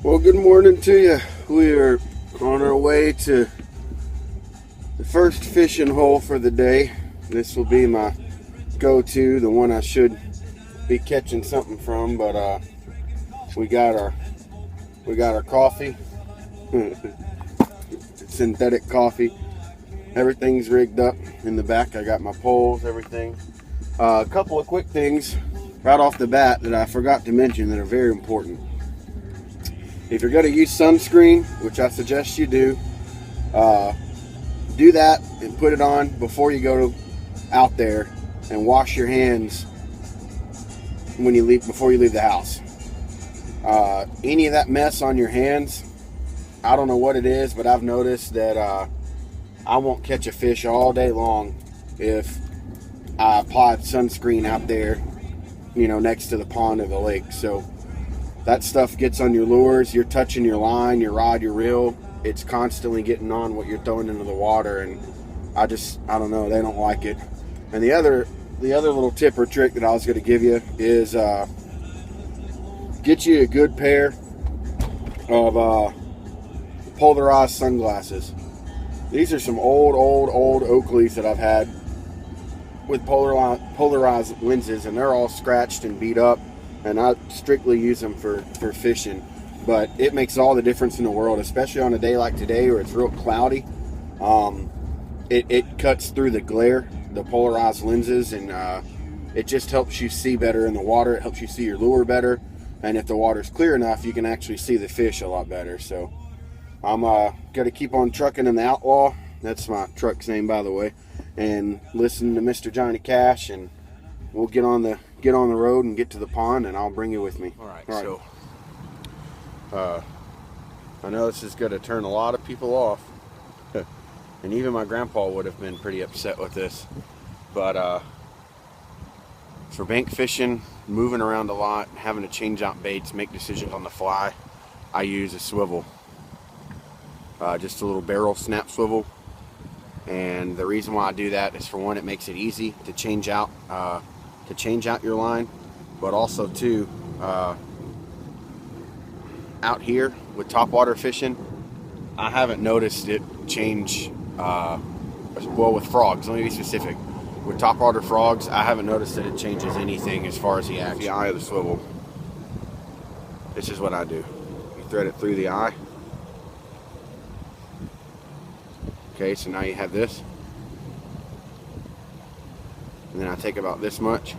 Well, good morning to you. We are on our way to the first fishing hole for the day. This will be my go-to, the one I should be catching something from, but we got our coffee, synthetic coffee. Everything's rigged up in the back. I got my poles, everything. A couple of quick things right off the bat that I forgot to mention that are very important. If you're going to use sunscreen, which I suggest you do that and put it on before you go out there, and wash your hands when you leave, before you leave the house. Any of that mess on your hands, I don't know what it is, but I've noticed that I won't catch a fish all day long if I applied sunscreen out there, next to the pond or the lake. So that stuff gets on your lures. You're touching your line, your rod, your reel. It's constantly getting on what you're throwing into the water, and I don't know, they don't like it. And the other little tip or trick that I was going to give you is get you a good pair of Polarized sunglasses. These are some old Oakleys that I've had with polarized lenses, and they're all scratched and beat up, and I strictly use them for fishing. But it makes all the difference in the world, especially on a day like today where it's real cloudy. It cuts through the glare, the polarized lenses, and it just helps you see better in the water. It helps you see your lure better, and if the water's clear enough, you can actually see the fish a lot better. So I'm gonna keep on trucking in the Outlaw. That's my truck's name, by the way, and listen to Mr. Johnny Cash, and we'll get on the road and get to the pond, and I'll bring you with me. All right. So I know this is going to turn a lot of people off, and even my grandpa would have been pretty upset with this, but for bank fishing, moving around a lot, having to change out baits, make decisions on the fly, I use a swivel, just a little barrel snap swivel. And the reason why I do that is, for one, it makes it easy to change out your line, but also too, out here with topwater fishing, I haven't noticed it change. Well, with frogs, let me be specific. With topwater frogs, I haven't noticed that it changes anything as far as the eye of the swivel. This is what I do. You thread it through the eye. Okay, so now you have this. And then I take about this much,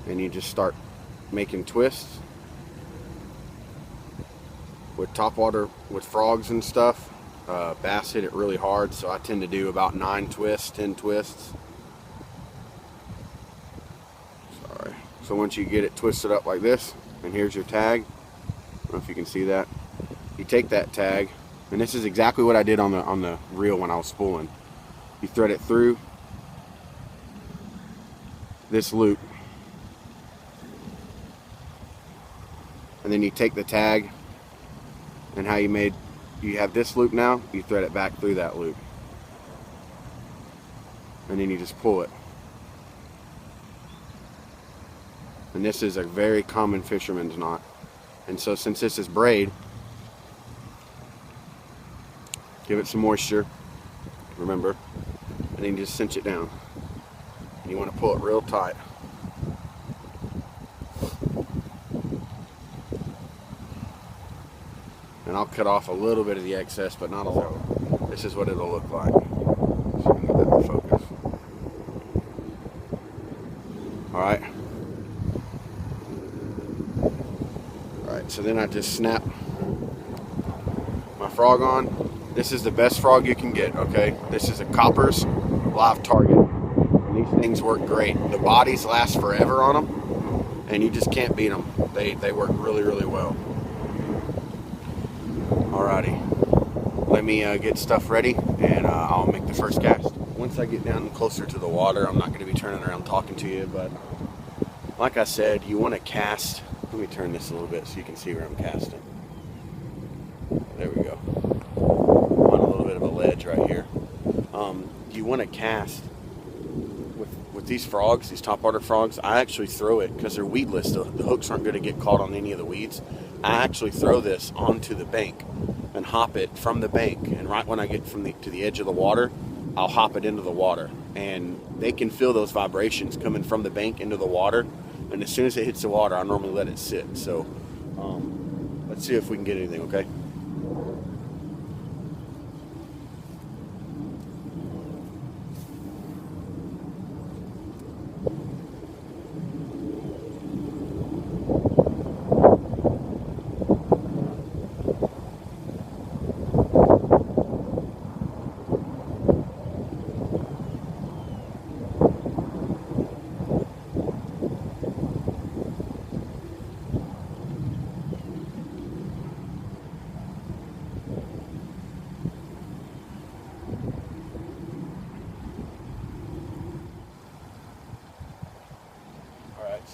and you just start making twists. With topwater, with frogs and stuff, bass hit it really hard, so I tend to do about 9 twists, 10 twists. Sorry. So once you get it twisted up like this, and here's your tag. I don't know if you can see that. You take that tag, and this is exactly what I did on the reel when I was spooling. You thread it through this loop, and then you take the tag, and how you have this loop now, you thread it back through that loop, and then you just pull it. And this is a very common fisherman's knot, and so since this is braid, give it some moisture, remember, and then you just cinch it down, and you want to pull it real tight. And I'll cut off a little bit of the excess, but not a lot. This is what it'll look like. So get that in focus. Alright. Alright, so then I just snap my frog on. This is the best frog you can get, okay? This is a Copper's live target. And these things work great. The bodies last forever on them, and you just can't beat them. They work really, really well. Alrighty, let me get stuff ready, and I'll make the first cast. Once I get down closer to the water, I'm not going to be turning around talking to you, but like I said, you want to cast. Let me turn this a little bit so you can see where I'm casting. There we go. I'm on a little bit of a ledge right here. You want to cast with these frogs, these topwater frogs. I actually throw it because they're weedless. The hooks aren't going to get caught on any of the weeds. I actually throw this onto the bank and hop it from the bank. And right when I get to the edge of the water, I'll hop it into the water. And they can feel those vibrations coming from the bank into the water. And as soon as it hits the water, I normally let it sit. So let's see if we can get anything, okay?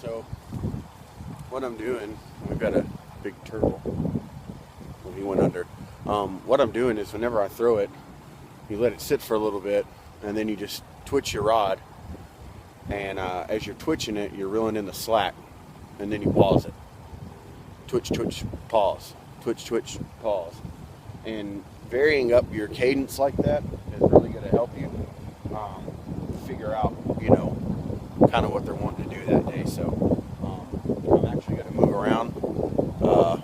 So what I'm doing, we've got a big turtle. Well, he went under. What I'm doing is whenever I throw it, you let it sit for a little bit, and then you just twitch your rod. And as you're twitching it, you're reeling in the slack, and then you pause it. Twitch, twitch, pause. Twitch, twitch, pause. And varying up your cadence like that is really going to help you figure out, you know, kind of what they're wanting to do that day. So I'm actually going to move around. I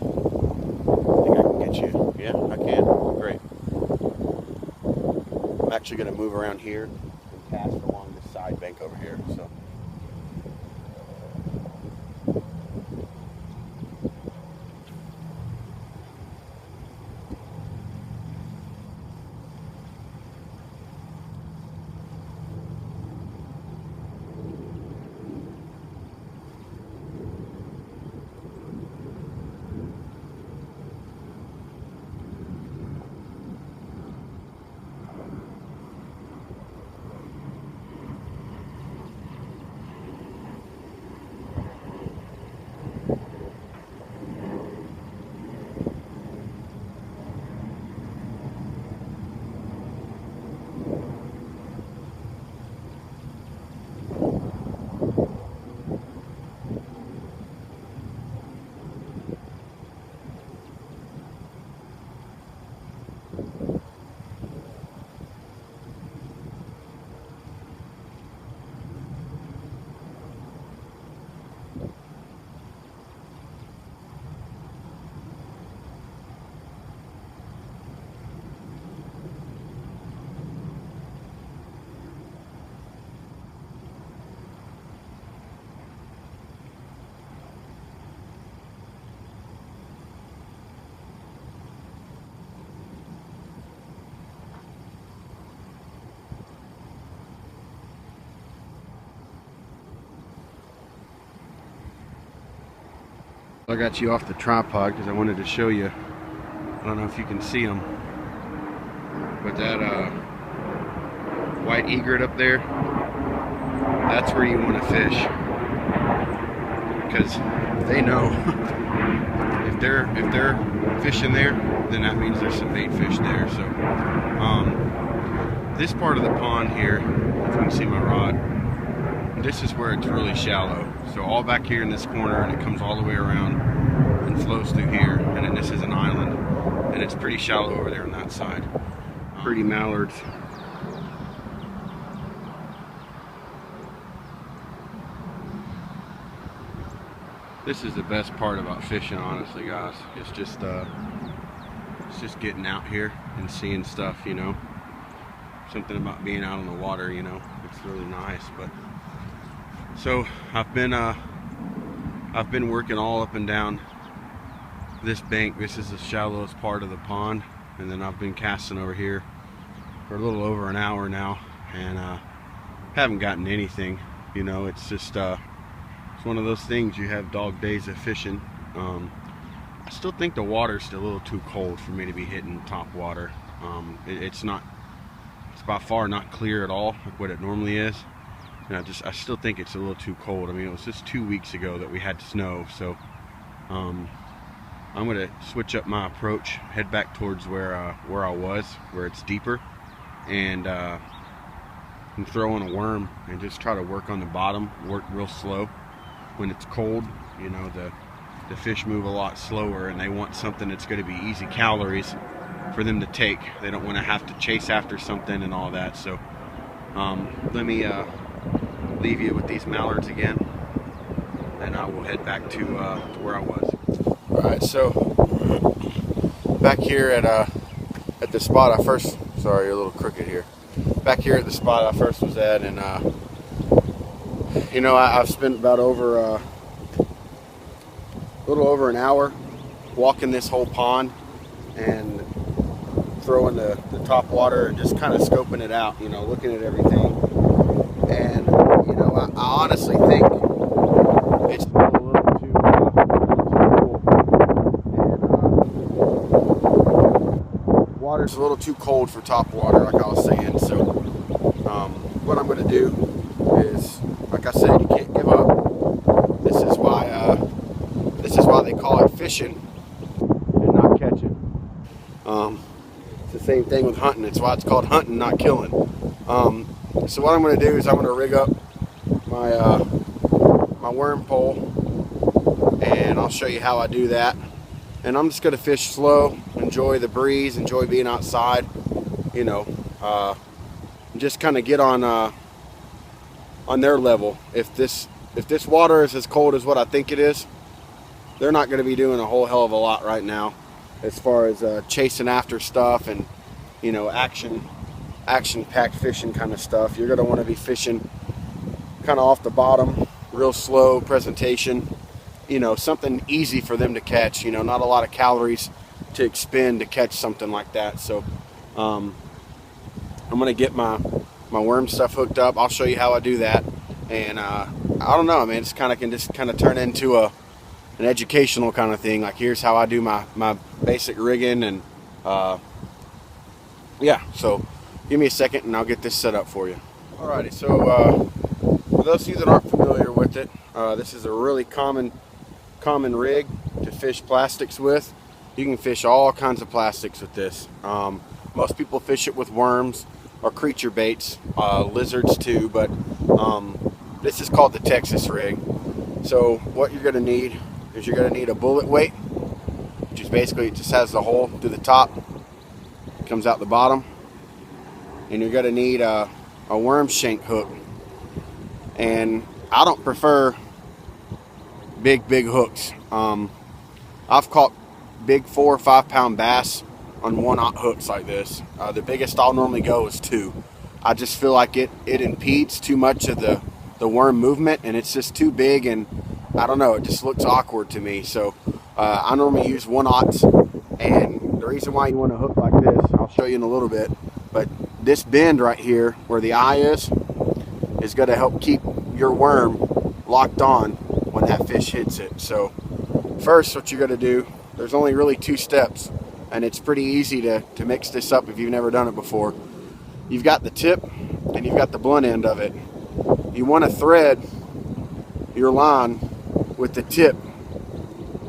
think I can get you. Yeah, I can. Great. I'm actually going to move around here and cast along this side bank over here. So. I got you off the tripod because I wanted to show you. I don't know if you can see them, but that white egret up there, that's where you want to fish, because they know if they're fishing there, then that means there's some bait fish there. So this part of the pond here, if you can see my rod, this is where it's really shallow. So all back here in this corner, and it comes all the way around and flows through here, and then this is an island, and it's pretty shallow over there on that side. Pretty mallards. This is the best part about fishing, honestly, guys. It's just getting out here and seeing stuff, you know. Something about being out on the water, you know. It's really nice. But so I've been working all up and down this bank. This is the shallowest part of the pond, and then I've been casting over here for a little over an hour now, and haven't gotten anything. You know, it's just it's one of those things. You have dog days of fishing. I still think the water's still a little too cold for me to be hitting top water. It's by far not clear at all like what it normally is. And I still think it's a little too cold. I mean, it was just 2 weeks ago that we had snow, so I'm gonna switch up my approach, head back towards where I was, where it's deeper, and throw in a worm and just try to work on the bottom, work real slow when it's cold. You know, the fish move a lot slower, and they want something that's going to be easy calories for them to take. They don't want to have to chase after something and all that. So let me leave you with these mallards again, and I will head back to where I was. All right, so back here at the spot I first, sorry, you're a little crooked here. Back here at the spot I first was at, and you know, I've spent about a little over an hour walking this whole pond and throwing the top water and just kind of scoping it out, you know, looking at everything. And you know, I honestly think it's still a little too cool, and water's a little too cold for top water, like I was saying. So what I'm going to do is, like I said, you can't give up. This is why they call it fishing and not catching. It's the same thing with hunting. It's why it's called hunting, not killing. So what I'm going to do is I'm going to rig up my my worm pole, and I'll show you how I do that. And I'm just going to fish slow, enjoy the breeze, enjoy being outside, you know, just kind of get on their level. If this water is as cold as what I think it is, they're not going to be doing a whole hell of a lot right now as far as chasing after stuff and, you know, action-packed fishing kind of stuff. You're going to want to be fishing kind of off the bottom, real slow presentation, you know, something easy for them to catch, you know, not a lot of calories to expend to catch something like that. So I'm going to get my worm stuff hooked up. I'll show you how I do that. And I don't know, man, it's kind of turn into an educational kind of thing. Like, here's how I do my basic rigging, and yeah, so give me a second and I'll get this set up for you. Alrighty, so for those of you that aren't familiar with it, this is a really common rig to fish plastics with. You can fish all kinds of plastics with this. Most people fish it with worms or creature baits, lizards too, but this is called the Texas rig. So what you're going to need is you're going to need a bullet weight, which is basically, it just has the hole through the top, comes out the bottom, and you're going to need a worm shank hook. And I don't prefer big hooks. I've caught big 4 or 5 pound bass on 1/0 hooks like this. The biggest I'll normally go is 2. I just feel like it impedes too much of the worm movement, and it's just too big, and I don't know, it just looks awkward to me. So I normally use 1/0, and the reason why you want to hook like this, I'll show you in a little bit, but this bend right here where the eye is going to help keep your worm locked on when that fish hits it. So first, what you're going to do, there's only really 2 steps, and it's pretty easy to mix this up if you've never done it before. You've got the tip and you've got the blunt end of it. You want to thread your line with the tip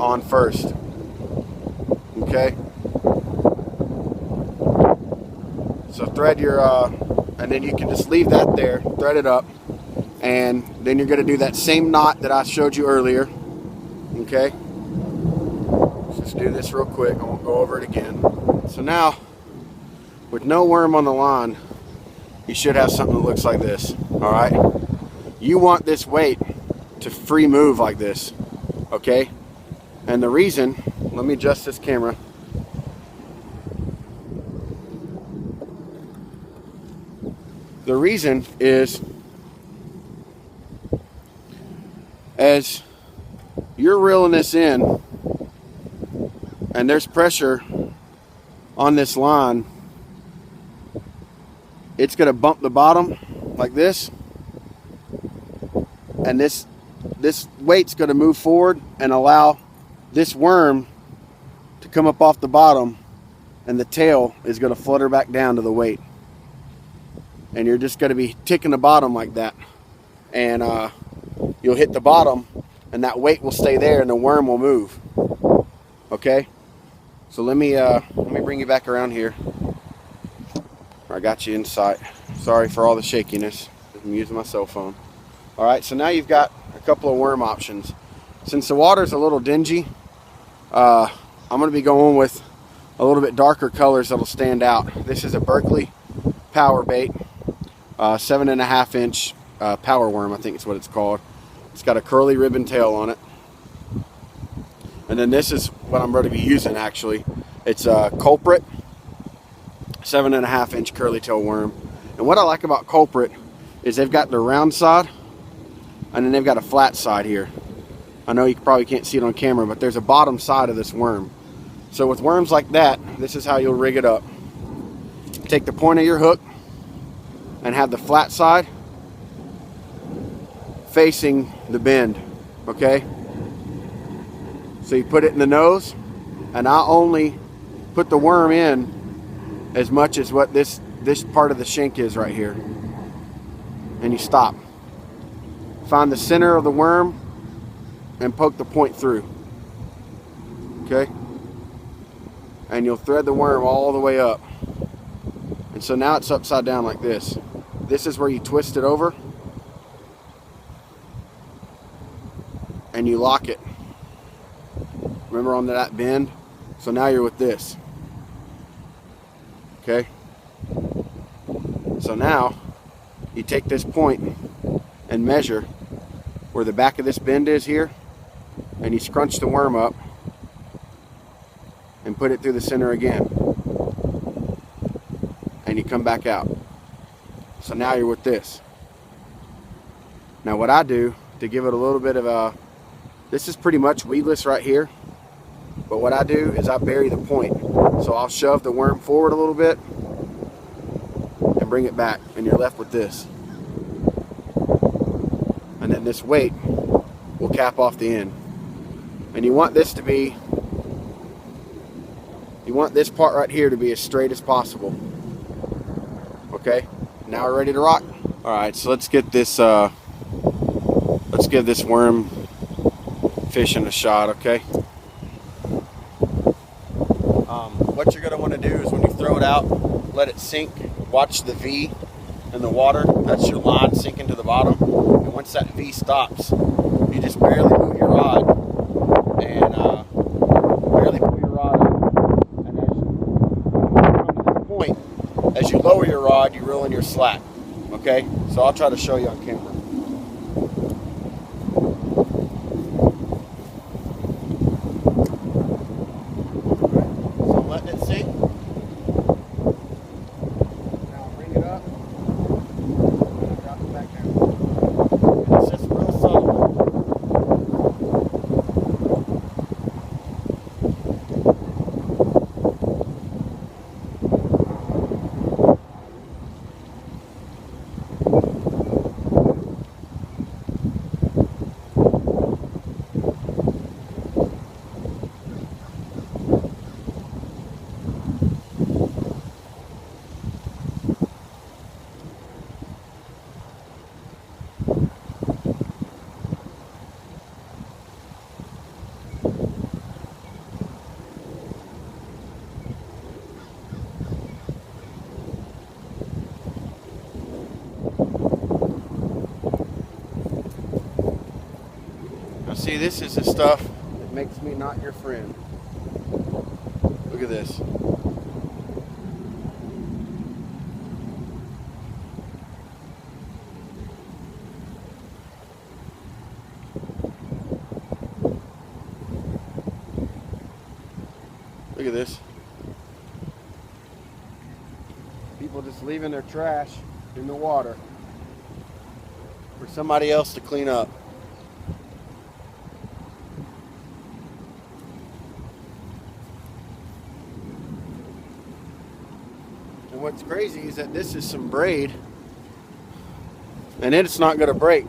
on first, okay? So thread your and then you can just leave that there, thread it up, and then you're going to do that same knot that I showed you earlier, okay? Let's just do this real quick. I won't go over it again. So now, with no worm on the line, you should have something that looks like this. All right, you want this weight to free move like this, okay? And the reason, let me adjust this camera. The reason is, as you're reeling this in and there's pressure on this line, it's going to bump the bottom like this, and this weight's going to move forward and allow this worm to come up off the bottom, and the tail is going to flutter back down to the weight, and you're just going to be ticking the bottom like that, and you'll hit the bottom and that weight will stay there and the worm will move. Okay, so let me bring you back around here. I got you in sight. Sorry for all the shakiness. I'm using my cell phone. All right, so now you've got a couple of worm options. Since the water's a little dingy, I'm going to be going with a little bit darker colors that'll stand out. This is a Berkeley power bait, 7.5 inch power worm, I think is what it's called. It's got a curly ribbon tail on it. And then this is what I'm going to be using actually. It's a culprit, 7.5 inch curly tail worm. And what I like about culprit is they've got the round side and then they've got a flat side here. I know you probably can't see it on camera, but there's a bottom side of this worm. So with worms like that, this is how you'll rig it up. Take the point of your hook and have the flat side facing the bend, okay? So you put it in the nose, and I only put the worm in as much as what this part of the shank is right here. And you stop. Find the center of the worm and poke the point through, okay? And you'll thread the worm all the way up. And so now it's upside down like this. This is where you twist it over and you lock it. Remember on that bend? So now you're with this. Okay? So now you take this point and measure where the back of this bend is here, and you scrunch the worm up and put it through the center again. And you come back out. So now you're with this. Now what I do to give it a little bit of a, this is pretty much weedless right here, but what I do is I bury the point. So I'll shove the worm forward a little bit and bring it back, and you're left with this. And then this weight will cap off the end. And you want this to be, you want this part right here to be as straight as possible. Okay, now we're ready to rock. All right, so let's get this, let's give this worm fishing a shot, okay? What you're gonna wanna do is when you throw it out, let it sink. Watch the V in the water. That's your line sinking to the bottom. And once that V stops, you just barely move your rod and barely pull your rod up. And as you come to this point, as you lower your rod, you reel in your slack. Okay? So I'll try to show you on camera. So I'm letting it sink. Now I'll bring it up. And drop it back down. And it's just real subtle. See, this is the stuff that makes me not your friend. Look at this. Look at this. People just leaving their trash in the water for somebody else to clean up. And what's crazy is that this is some braid and it's not going to break.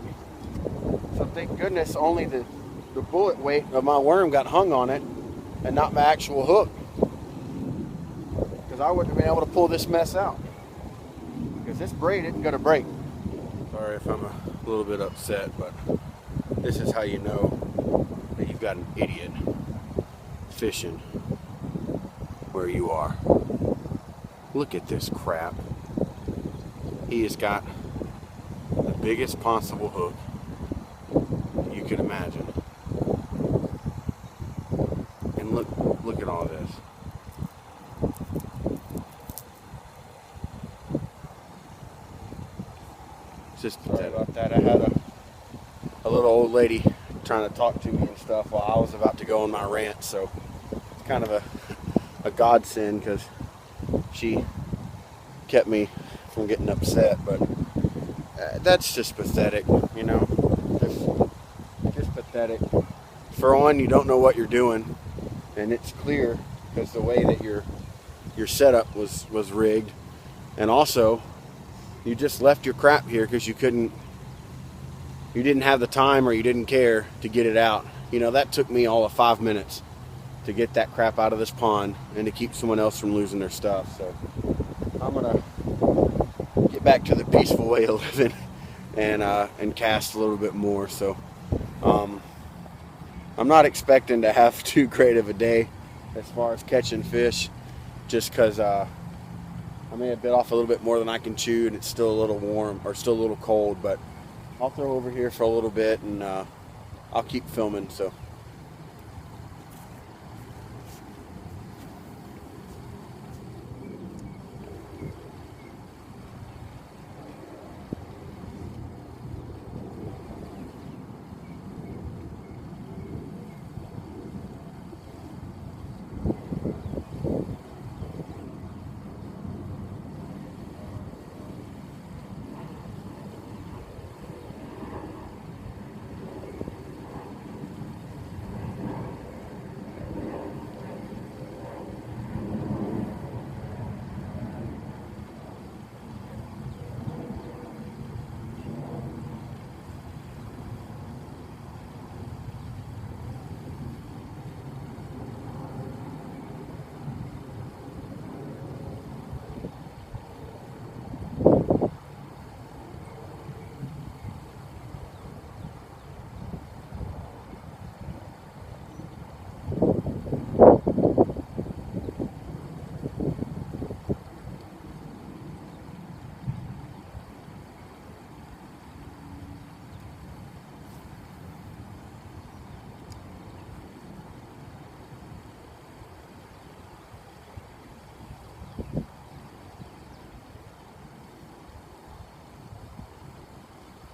So thank goodness only the bullet weight of my worm got hung on it and not my actual hook, because I wouldn't have been able to pull this mess out, because this braid isn't going to break. Sorry if I'm a little bit upset, but this is how you know that you've got an idiot fishing where you are. Look at this crap. He has got the biggest possible hook you can imagine. look at all this. It's just pathetic. About that, I had a little old lady trying to talk to me and stuff while I was about to go on my rant, so it's kind of a godsend because she kept me from getting upset. But that's just pathetic, you know. Just pathetic. For one, you don't know what you're doing, and it's clear because the way that your setup was rigged, and also you just left your crap here because you didn't have the time or you didn't care to get it out. You know, that took me all of 5 minutes to get that crap out of this pond and to keep someone else from losing their stuff. So I'm gonna get back to the peaceful way of living and cast a little bit more. So I'm not expecting to have too great of a day as far as catching fish, just because I may have bit off a little bit more than I can chew, and it's still a little warm, or still a little cold, but I'll throw over here for a little bit, and I'll keep filming. So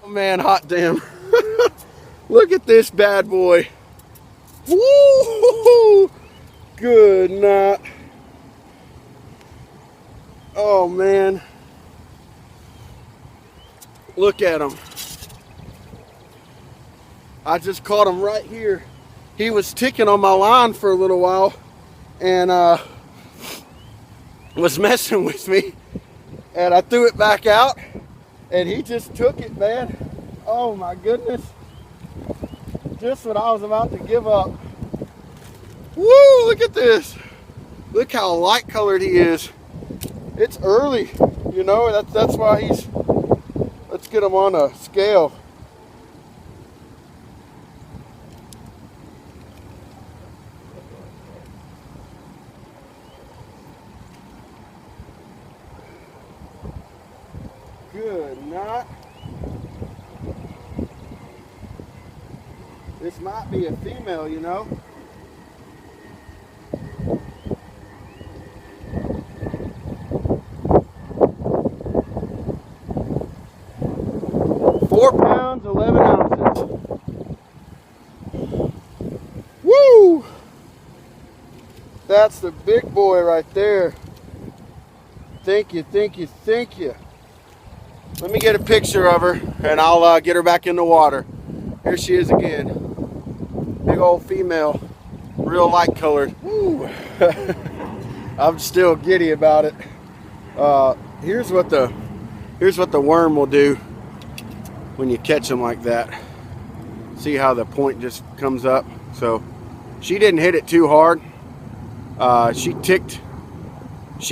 oh man, hot damn. Look at this bad boy. Woo! Good night. Oh man. Look at him. I just caught him right here. He was ticking on my line for a little while and was messing with me. And I threw it back out and he just took it, man. Oh my goodness. Just when I was about to give up. Woo, look at this. Look how light colored he is. It's early, you know, that's why he's, let's get him on a scale. Good night. This might be a female, you know. £4, 11 ounces. Woo! That's the big boy right there. Thank you, thank you, thank you. Let me get a picture of her and I'll get her back in the water. Here she is again. Big old female, real light colored. Woo. I'm still giddy about it. Here's what the worm will do when you catch them like that. See how the point just comes up? So she didn't hit it too hard. She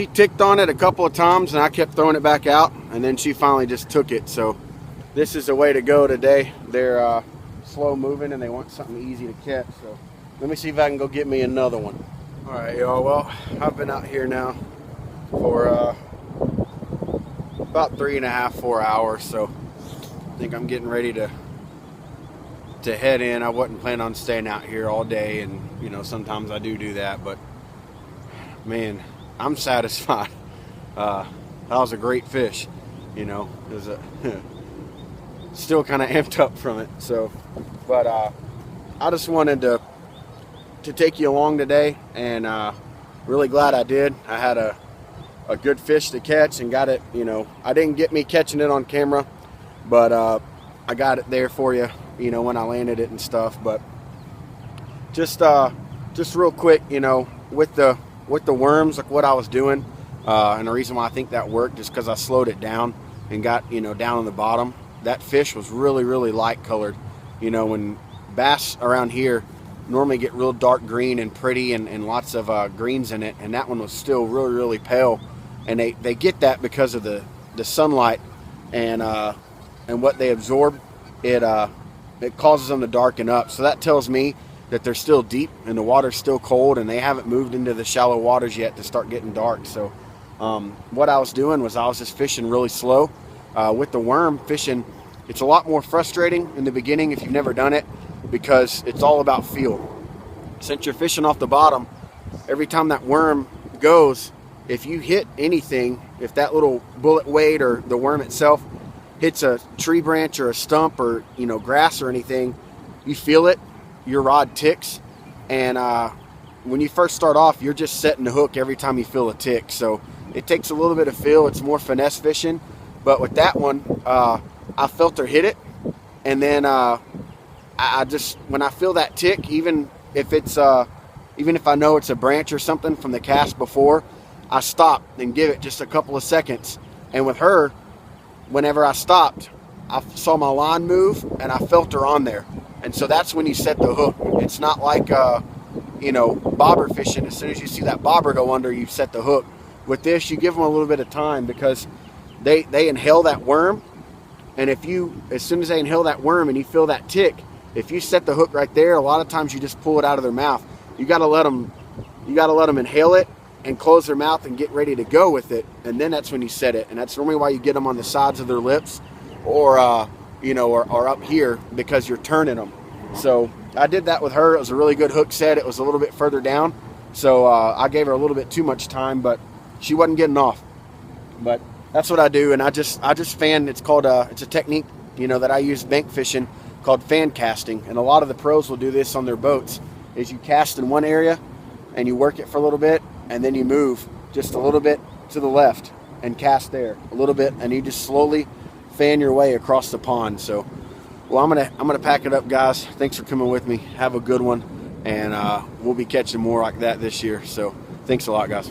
ticked on it a couple of times and I kept throwing it back out, and then she finally just took it. So this is the way to go today. They're slow moving and they want something easy to catch. So let me see if I can go get me another one. All right, y'all. Well, I've been out here now for about 3.5, 4 hours. So I think I'm getting ready to to head in. I wasn't planning on staying out here all day, and you know, sometimes I do that, but man, I'm satisfied. That was a great fish. You know, it was still kind of amped up from it. So, but I just wanted to take you along today, and really glad I did. I had a good fish to catch and got it. You know, I didn't get me catching it on camera, but I got it there for you. You know, when I landed it and stuff. But just real quick, you know, with the worms, like what I was doing, and the reason why I think that worked is because I slowed it down and got, you know, down on the bottom. That fish was really, really light colored. You know, when bass around here normally get real dark green and pretty and lots of greens in it, and that one was still really, really pale. And they get that because of the sunlight and what they absorb. It causes them to darken up. So that tells me that they're still deep and the water's still cold, and they haven't moved into the shallow waters yet to start getting dark. So what I was doing was I was just fishing really slow. With the worm fishing, it's a lot more frustrating in the beginning if you've never done it, because it's all about feel. Since you're fishing off the bottom, every time that worm goes, if you hit anything, if that little bullet weight or the worm itself hits a tree branch or a stump or, you know, grass or anything, you feel it, your rod ticks. And when you first start off, you're just setting the hook every time you feel a tick. So it takes a little bit of feel. It's more finesse fishing. But with that one, I felt her hit it. And then I just, when I feel that tick, even if I know it's a branch or something from the cast before, I stop and give it just a couple of seconds. And with her, whenever I stopped, I saw my line move and I felt her on there. And so that's when you set the hook. It's not like, you know, bobber fishing. As soon as you see that bobber go under, you set the hook. With this, you give them a little bit of time, because they inhale that worm. And as soon as they inhale that worm and you feel that tick, if you set the hook right there, a lot of times you just pull it out of their mouth. You got to let them inhale it and close their mouth and get ready to go with it, and then that's when you set it. And that's normally why you get them on the sides of their lips, or you know, or up here, because you're turning them. So I did that with her. It was a really good hook set. It was a little bit further down, so I gave her a little bit too much time, but she wasn't getting off. But that's what I do, and I just fan. It's called it's a technique, you know, that I use bank fishing, called fan casting, and a lot of the pros will do this on their boats. Is you cast in one area and you work it for a little bit, and then you move just a little bit to the left and cast there a little bit, and you just slowly fan your way across the pond. So, well, I'm gonna pack it up, guys. Thanks for coming with me. Have a good one, and we'll be catching more like that this year. So, thanks a lot, guys.